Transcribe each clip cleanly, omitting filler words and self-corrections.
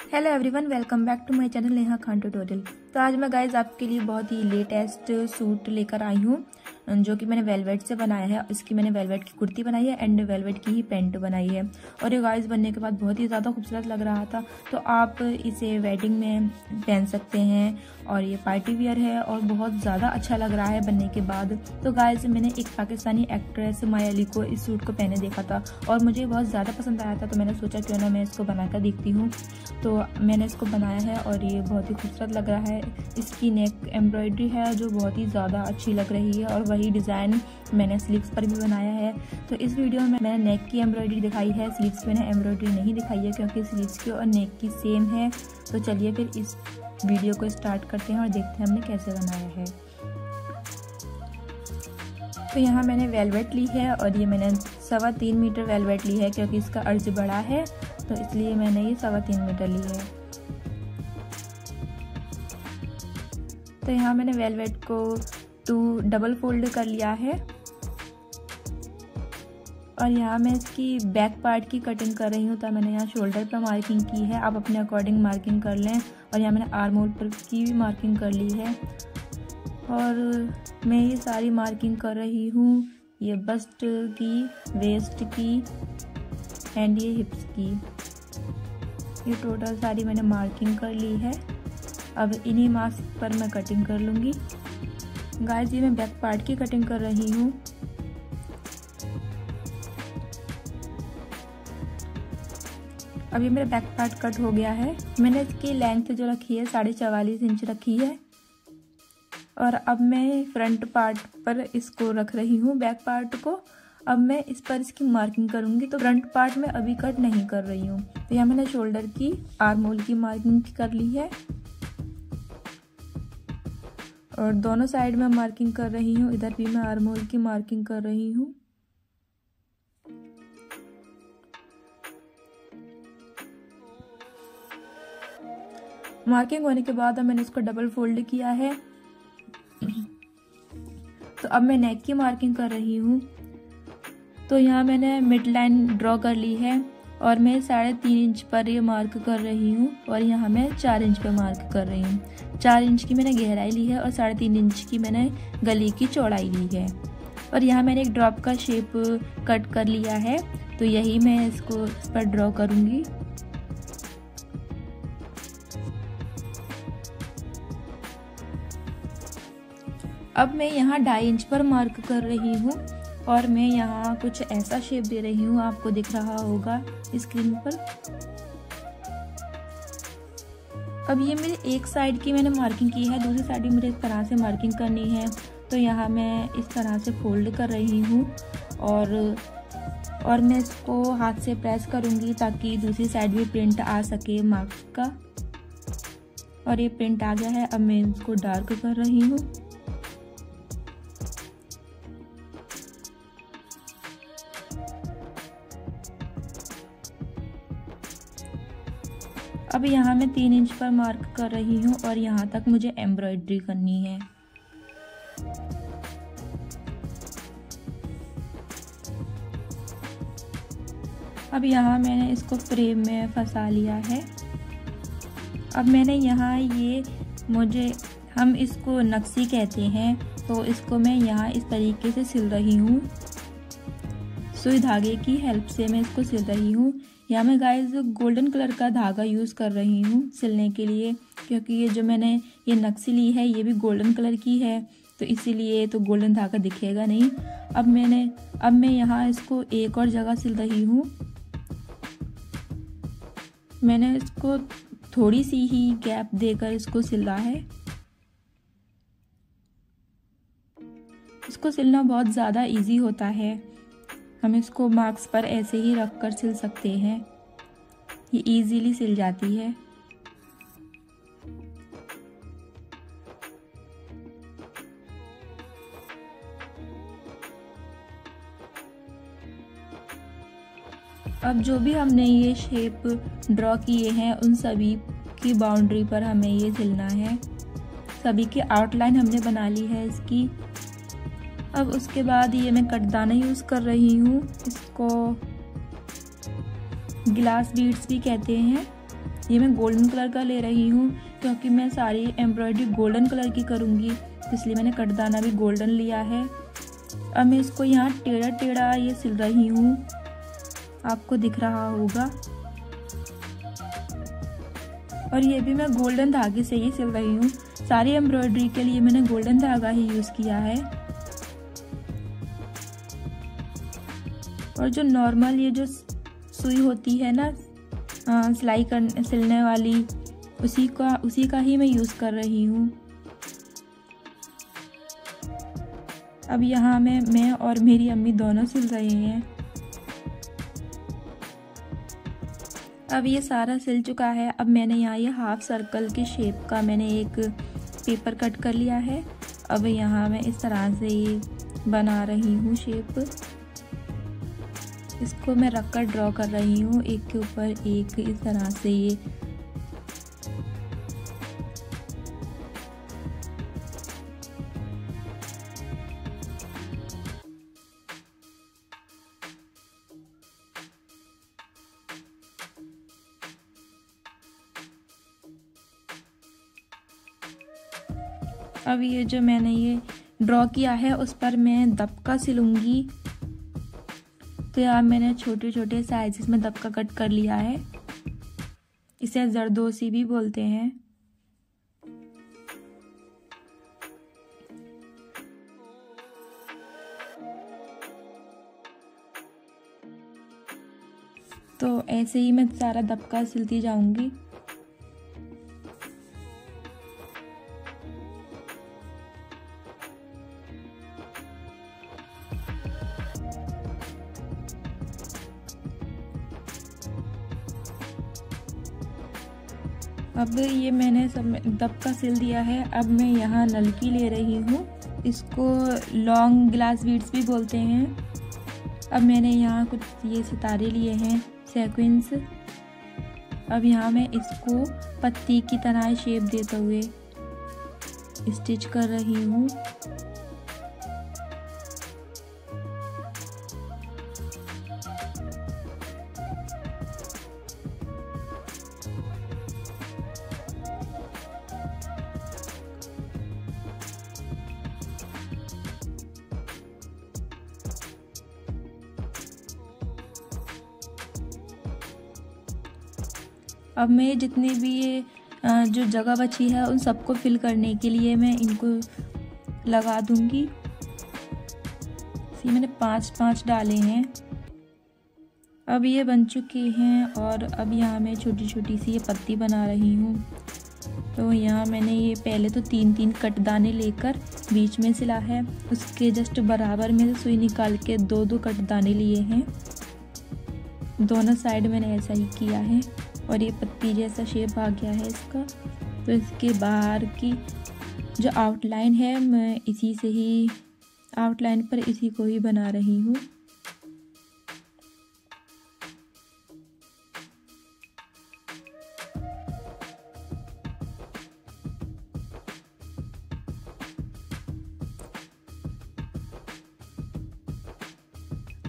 Hello everyone, welcome back to my channel Neha Khan tutorial. तो आज मैं गाइज आपके लिए बहुत ही लेटेस्ट सूट लेकर आई हूँ जो कि मैंने वेलवेट से बनाया है। इसकी मैंने वेलवेट की कुर्ती बनाई है एंड वेलवेट की ही पैंट बनाई है और ये गाइज बनने के बाद बहुत ही ज़्यादा खूबसूरत लग रहा था। तो आप इसे वेडिंग में पहन सकते हैं और ये पार्टी वियर है और बहुत ज़्यादा अच्छा लग रहा है बनने के बाद। तो गाइज मैंने एक पाकिस्तानी एक्ट्रेस माया अली को इस सूट को पहने देखा था और मुझे बहुत ज़्यादा पसंद आया था, तो मैंने सोचा क्यों ना मैं इसको बनाकर देखती हूँ। तो मैंने इसको बनाया है और ये बहुत ही खूबसूरत लग रहा है। इसकी नेक एम्ब्रॉयडरी है जो बहुत ही ज़्यादा अच्छी लग रही है और वही डिज़ाइन मैंने स्लीव्स पर भी बनाया है। तो इस वीडियो में मैंने नेक की एम्ब्रॉयडरी दिखाई है, स्लीव्स की मैंने एम्ब्रॉयडरी नहीं दिखाई है क्योंकि स्लीव्स की और नेक की सेम है। तो चलिए फिर इस वीडियो को स्टार्ट करते हैं और देखते हैं हमने कैसे बनाया है। तो यहाँ मैंने वेलवेट ली है और ये मैंने 3.25 मीटर वेलवेट ली है क्योंकि इसका अर्ज बड़ा है, तो इसलिए मैंने ये 3.25 मीटर ली है। तो यहाँ मैंने वेलवेट को डबल फोल्ड कर लिया है और यहाँ मैं इसकी बैक पार्ट की कटिंग कर रही हूँ। तो मैंने यहाँ शोल्डर पर मार्किंग की है, आप अपने अकॉर्डिंग मार्किंग कर लें। और यहाँ मैंने आर्म होल पर की भी मार्किंग कर ली है और मैं ये सारी मार्किंग कर रही हूँ, ये बस्ट की, वेस्ट की एंड ये हिप्स की। ये टोटल सारी मैंने मार्किंग कर ली है। अब इन्हीं मार्क्स पर मैं कटिंग कर लूँगी। गाइस ये मैं बैक पार्ट की कटिंग कर रही हूँ। अब ये मेरा बैक पार्ट कट हो गया है। मैंने इसकी लेंथ जो रखी है 44.5 इंच रखी है और अब मैं फ्रंट पार्ट पर इसको रख रही हूँ, बैक पार्ट को। अब मैं इस पर इसकी मार्किंग करूँगी, तो फ्रंट पार्ट में अभी कट नहीं कर रही हूँ। तो यहाँ मैंने शोल्डर की, आर्म होल की मार्किंग कर ली है और दोनों साइड में मार्किंग कर रही हूँ। इधर भी मैं आर्म होल की मार्किंग कर रही हूँ। मार्किंग होने के बाद अब मैंने इसको डबल फोल्ड किया है। तो अब मैं नेक की मार्किंग कर रही हूँ। तो यहाँ मैंने मिड लाइन ड्रॉ कर ली है और मैं 3.5 इंच पर ये मार्क कर रही हूँ और यहाँ मैं 4 इंच पर मार्क कर रही हूँ। 4 इंच की मैंने गहराई ली है और 3.5 इंच की मैंने गली की चौड़ाई ली है। और यहाँ मैंने एक ड्रॉप का शेप कट कर लिया है, तो यही मैं इसको इस पर ड्रॉ करूँगी। अब मैं यहाँ 2.5 इंच पर मार्क कर रही हूँ और मैं यहाँ कुछ ऐसा शेप दे रही हूँ, आपको दिख रहा होगा स्क्रीन पर। अब ये मेरी एक साइड की मैंने मार्किंग की है, दूसरी साइड भी मुझे इस तरह से मार्किंग करनी है। तो यहाँ मैं इस तरह से फोल्ड कर रही हूँ और मैं इसको हाथ से प्रेस करूँगी ताकि दूसरी साइड भी प्रिंट आ सके मार्क्स का। और ये प्रिंट आ गया है। अब मैं इसको डार्क कर रही हूँ। अब यहाँ मैं 3 इंच पर मार्क कर रही हूँ और यहाँ तक मुझे एम्ब्रॉयडरी करनी है। अब यहाँ मैंने इसको फ्रेम में फंसा लिया है। अब मैंने यहाँ हम इसको नक्शी कहते हैं, तो इसको मैं यहाँ इस तरीके से सिल रही हूँ। सुई धागे की हेल्प से मैं इसको सिल रही हूँ। यहाँ मैं गाइस गोल्डन कलर का धागा यूज़ कर रही हूँ सिलने के लिए, क्योंकि ये जो मैंने ये नक्शी ली है ये भी गोल्डन कलर की है, तो इसीलिए तो गोल्डन धागा दिखेगा नहीं। अब मैं यहाँ इसको एक और जगह सिल रही हूँ। मैंने इसको थोड़ी सी ही गैप देकर इसको सिला है। इसको सिलना बहुत ज़्यादा इजी होता है, हम इसको मार्क्स पर ऐसे ही रख कर सिल सकते हैं, ये इजीली सिल जाती है। अब जो भी हमने ये शेप ड्रॉ किए हैं उन सभी की बाउंड्री पर हमें ये सिलना है। सभी की आउटलाइन हमने बना ली है इसकी। अब उसके बाद ये मैं कटदाना यूज़ कर रही हूँ, इसको ग्लास बीड्स भी कहते हैं। ये मैं गोल्डन कलर का ले रही हूँ क्योंकि मैं सारी एम्ब्रॉयडरी गोल्डन कलर की करूँगी, तो इसलिए मैंने कटदाना भी गोल्डन लिया है। अब मैं इसको यहाँ टेढ़ा टेढ़ा ये सिल रही हूँ, आपको दिख रहा होगा। और ये भी मैं गोल्डन धागे से ही सिल रही हूँ। सारी एम्ब्रॉयडरी के लिए मैंने गोल्डन धागा ही यूज़ किया है। और जो नॉर्मल ये जो सुई होती है ना सिलाई करने सिलने वाली, उसी का ही मैं यूज़ कर रही हूँ। अब यहाँ मैं और मेरी अम्मी दोनों सिल रहे हैं। अब ये सारा सिल चुका है। अब मैंने यहाँ ये हाफ सर्कल के शेप का मैंने एक पेपर कट कर लिया है। अब यहाँ मैं इस तरह से ये बना रही हूँ शेप। इसको मैं रख कर ड्रॉ कर रही हूँ एक के ऊपर एक, इस तरह से ये। अब ये जो मैंने ये ड्रॉ किया है उस पर मैं दबका सिलूंगी। तो यहाँ मैंने छोटे छोटे साइज़ में दबका कट कर लिया है। इसे जरदोसी भी बोलते हैं। तो ऐसे ही मैं सारा दबका सिलती जाऊंगी। अब ये मैंने सब दबका सिल दिया है। अब मैं यहाँ नलकी ले रही हूँ, इसको लॉन्ग ग्लास बीड्स भी बोलते हैं। अब मैंने यहाँ कुछ ये सितारे लिए हैं सेक्वेंस। अब यहाँ मैं इसको पत्ती की तरह शेप देते हुए स्टिच कर रही हूँ। अब मैं जितनी भी ये जो जगह बची है उन सबको फिल करने के लिए मैं इनको लगा दूंगी। इसी मैंने 5 डाले हैं। अब ये बन चुके हैं। और अब यहाँ मैं छोटी छोटी सी ये पत्ती बना रही हूँ। तो यहाँ मैंने ये पहले तो 3 कटदाने लेकर बीच में सिला है, उसके जस्ट बराबर में से सुई निकाल के 2 कटदाने लिए हैं। दोनों साइड मैंने ऐसा ही किया है और ये पत्ती जैसा शेप आ गया है इसका। तो इसके बाहर की जो आउटलाइन है मैं इसी से ही आउटलाइन पर इसी को ही बना रही हूँ।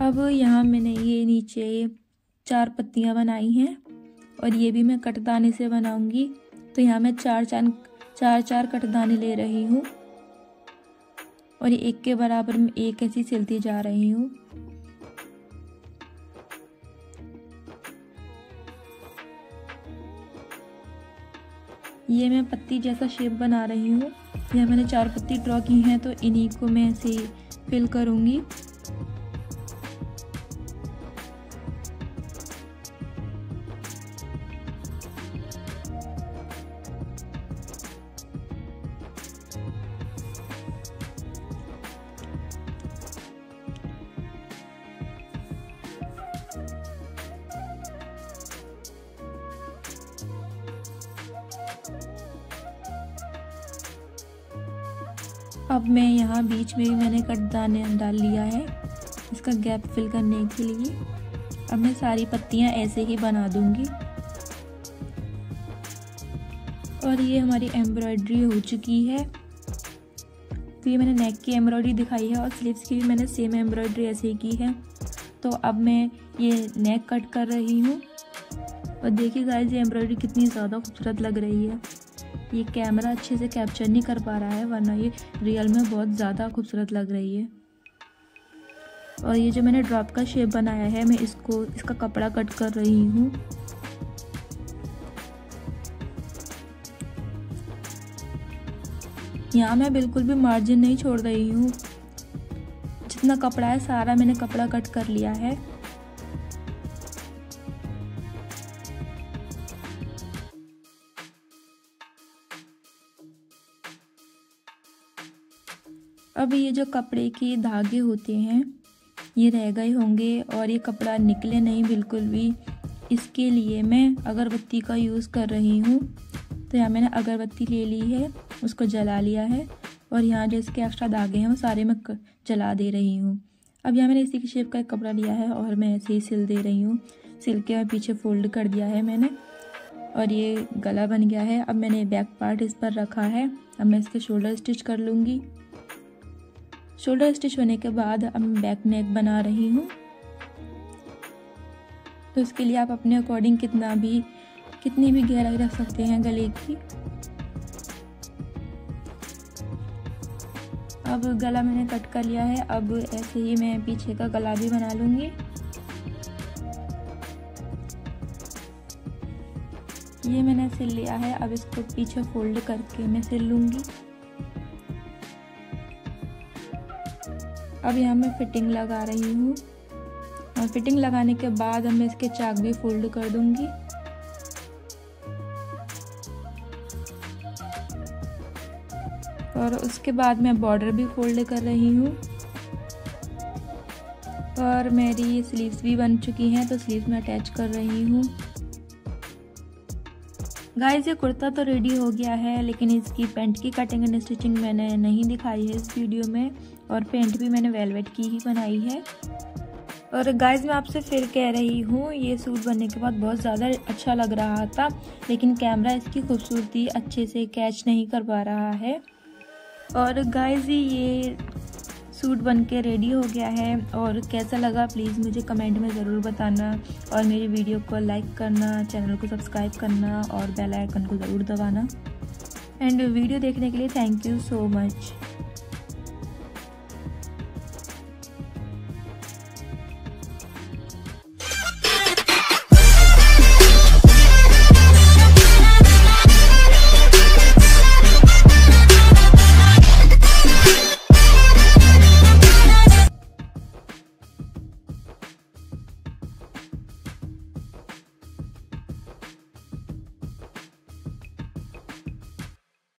अब यहाँ मैंने ये नीचे 4 पत्तियाँ बनाई हैं और ये भी मैं कटदाने से बनाऊंगी। तो यहाँ मैं 4 कटदाने ले रही हूँ और एक के बराबर में एक ऐसी सिलती जा रही हूँ। ये मैं पत्ती जैसा शेप बना रही हूँ। यहाँ मैंने 4 पत्ती ड्रॉ की हैं तो इन्हीं को मैं ऐसे फिल करूँगी। अब मैं यहाँ बीच में भी मैंने कटदाने डाल लिया है इसका गैप फिल करने के लिए। अब मैं सारी पत्तियाँ ऐसे ही बना दूंगी। और ये हमारी एम्ब्रॉयडरी हो चुकी है। तो ये मैंने नेक की एम्ब्रॉयडरी दिखाई है और स्लीव्स की भी मैंने सेम एम्ब्रॉयडरी ऐसे ही की है। तो अब मैं ये नेक कट कर रही हूँ। और देखिए गाइस ये एम्ब्रॉयडरी कितनी ज़्यादा खूबसूरत लग रही है। ये कैमरा अच्छे से कैप्चर नहीं कर पा रहा है, वरना ये रियल में बहुत ज़्यादा खूबसूरत लग रही है। और ये जो मैंने ड्रॉप का शेप बनाया है, मैं इसका कपड़ा कट कर रही हूँ। यहाँ मैं बिल्कुल भी मार्जिन नहीं छोड़ रही हूँ। जितना कपड़ा है सारा मैंने कपड़ा कट कर लिया है। अब ये जो कपड़े के धागे होते हैं ये रह गए होंगे और ये कपड़ा निकले नहीं बिल्कुल भी। इसके लिए मैं अगरबत्ती का यूज़ कर रही हूँ। तो यहाँ मैंने अगरबत्ती ले ली है, उसको जला लिया है और यहाँ जो इसके एक्स्ट्रा धागे हैं वो सारे मैं जला दे रही हूँ। अब यहाँ मैंने इसी के शेप का एक कपड़ा लिया है और मैं ऐसे ही सिल दे रही हूँ। सिल के पीछे फोल्ड कर दिया है मैंने और ये गला बन गया है। अब मैंने बैक पार्ट इस पर रखा है। अब मैं इसके शोल्डर स्टिच कर लूँगी। शोल्डर स्टिच होने के बाद अब मैं बैक नेक बना रही हूँ। तो इसके लिए आप अपने अकॉर्डिंग कितनी भी गहराई रख सकते हैं गले की। अब गला मैंने कट कर लिया है। अब ऐसे ही मैं पीछे का गला भी बना लूँगी। ये मैंने सिल लिया है। अब इसको पीछे फोल्ड करके मैं सिल लूँगी। अब यहाँ मैं फिटिंग लगा रही हूँ और फिटिंग लगाने के बाद अब मैं इसके चाक भी फोल्ड कर दूँगी। और उसके बाद मैं बॉर्डर भी फोल्ड कर रही हूँ। और मेरी स्लीव्स भी बन चुकी हैं, तो स्लीव्स में अटैच कर रही हूँ। गाइस ये कुर्ता तो रेडी हो गया है, लेकिन इसकी पैंट की कटिंग एंड स्टिचिंग मैंने नहीं दिखाई है इस वीडियो में। और पैंट भी मैंने वेलवेट की ही बनाई है। और गाइस मैं आपसे फिर कह रही हूँ, ये सूट बनने के बाद बहुत ज़्यादा अच्छा लग रहा था, लेकिन कैमरा इसकी खूबसूरती अच्छे से कैच नहीं कर पा रहा है। और गाइस ये सूट बन के रेडी हो गया है और कैसा लगा प्लीज़ मुझे कमेंट में ज़रूर बताना। और मेरी वीडियो को लाइक करना, चैनल को सब्सक्राइब करना और बेल आइकन को ज़रूर दबाना। एंड वीडियो देखने के लिए थैंक यू सो मच।